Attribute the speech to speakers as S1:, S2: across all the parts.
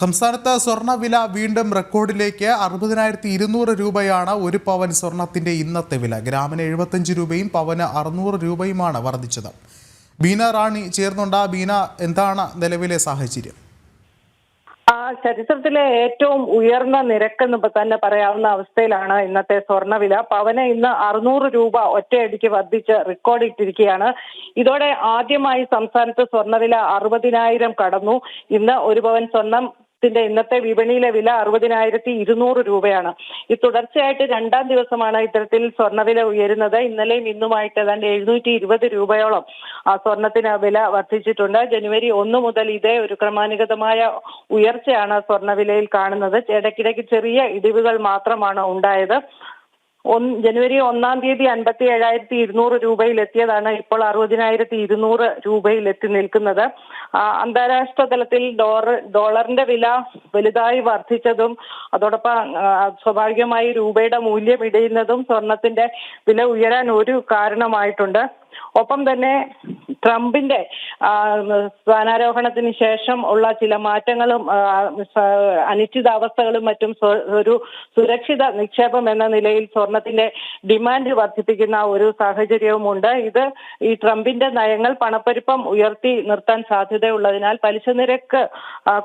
S1: സംസ്ഥാനത്ത് സ്വർണ്ണവില വീണ്ടും റെക്കോർഡിലേക്ക് 60,200 രൂപയാണ് ഒരു പവൻ സ്വർണത്തിന്റെ ഇന്നത്തെ വില. ഗ്രാമിന് 75 രൂപയും പവന് 600 രൂപയുമാണ് വർദ്ധിച്ചത്. ബീന റാണി ചേർന്നുണ്ട്. ബീന, എന്താണ് നിലവിലെ സാഹചര്യം?
S2: ചരിത്രത്തിലെ ഏറ്റവും ഉയർന്ന നിരക്കെന്ന് തന്നെ പറയാവുന്ന അവസ്ഥയിലാണ് ഇന്നത്തെ സ്വർണ്ണവില. പവന് ഇന്ന് 600 രൂപ ഒറ്റയടിക്ക് വർദ്ധിച്ച് റെക്കോർഡ് ഇട്ടിരിക്കുകയാണ്. ഇതോടെ ആദ്യമായി സംസ്ഥാനത്ത് സ്വർണ്ണവില 60,000 കടന്നു. ഇന്ന് ഒരു പവൻ സ്വർണത്തിന്റെ ഇന്നത്തെ വിപണിയിലെ വില 60,200 രൂപയാണ്. ഈ തുടർച്ചയായിട്ട് രണ്ടാം ദിവസമാണ് ഇത്തരത്തിൽ സ്വർണ്ണവില ഉയരുന്നത്. ഇന്നലെയും ഇന്നുമായിട്ട് ഏതാണ്ട് 720 രൂപയോളം സ്വർണത്തിന് വില വർദ്ധിച്ചിട്ടുണ്ട്. ജനുവരി 1 മുതൽ ഇതേ ഒരു ക്രമാനുഗതമായ ഉയർച്ചയാണ് സ്വർണ്ണവിലയിൽ കാണുന്നത്. ഇടയ്ക്കിടയ്ക്ക് ചെറിയ ഇടിവുകൾ മാത്രമാണ് ഉണ്ടായത്. ജനുവരി 1-ാം തീയതി 57,200 രൂപയിൽ എത്തിയതാണ് ഇപ്പോൾ 60,200 രൂപയിൽ എത്തി നിൽക്കുന്നത്. അന്താരാഷ്ട്ര തലത്തിൽ ഡോളറിന്റെ വില വലുതായി വർദ്ധിച്ചതും അതോടൊപ്പം സ്വാഭാവികമായി രൂപയുടെ മൂല്യം ഇടിയുന്നതും സ്വർണത്തിന്റെ വില ഉയരാൻ ഒരു കാരണമായിട്ടുണ്ട്. ഒപ്പം തന്നെ ട്രംപിന്റെ സ്ഥാനാരോഹണത്തിന് ശേഷം ഉള്ള ചില മാറ്റങ്ങളും അനിശ്ചിതാവസ്ഥകളും മറ്റും ഒരു സുരക്ഷിത നിക്ഷേപം എന്ന നിലയിൽ സ്വർണത്തിന്റെ ഡിമാൻഡ് വർദ്ധിപ്പിക്കുന്ന ഒരു സാഹചര്യവുമുണ്ട്. ഇത് ഈ ട്രംപിന്റെ നയങ്ങൾ പണപ്പെരുപ്പം ഉയർത്തി നിർത്താൻ സാധ്യതയുള്ളതിനാൽ പലിശ നിരക്ക്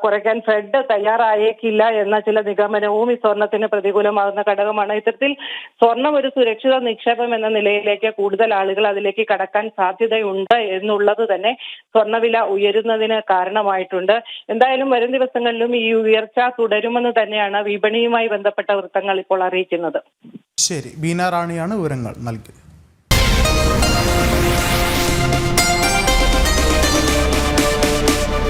S2: കുറയ്ക്കാൻ ഫെഡ് തയ്യാറായേക്കില്ല എന്ന ചില നിഗമനവും ഈ സ്വർണത്തിന് പ്രതികൂലമാകുന്ന ഘടകമാണ്. ഇത്തരത്തിൽ സ്വർണം ഒരു സുരക്ഷിത നിക്ഷേപം എന്ന നിലയിലേക്ക് കൂടുതൽ ആളുകൾ അതിലേക്ക് കടക്കാൻ സാധ്യതയുണ്ട് എന്നുള്ളത് തന്നെ സ്വർണ്ണവില ഉയരുന്നതിന് കാരണമായിട്ടുണ്ട്. എന്തായാലും വരും ദിവസങ്ങളിലും ഈ ഉയർച്ച തുടരുമെന്ന് തന്നെയാണ് വിപണിയുമായി ബന്ധപ്പെട്ട വൃത്തങ്ങൾ ഇപ്പോൾ അറിയിക്കുന്നത്.
S1: ശരി, ബീന റാണിയാണ് വിവരങ്ങൾ നൽകിയത്.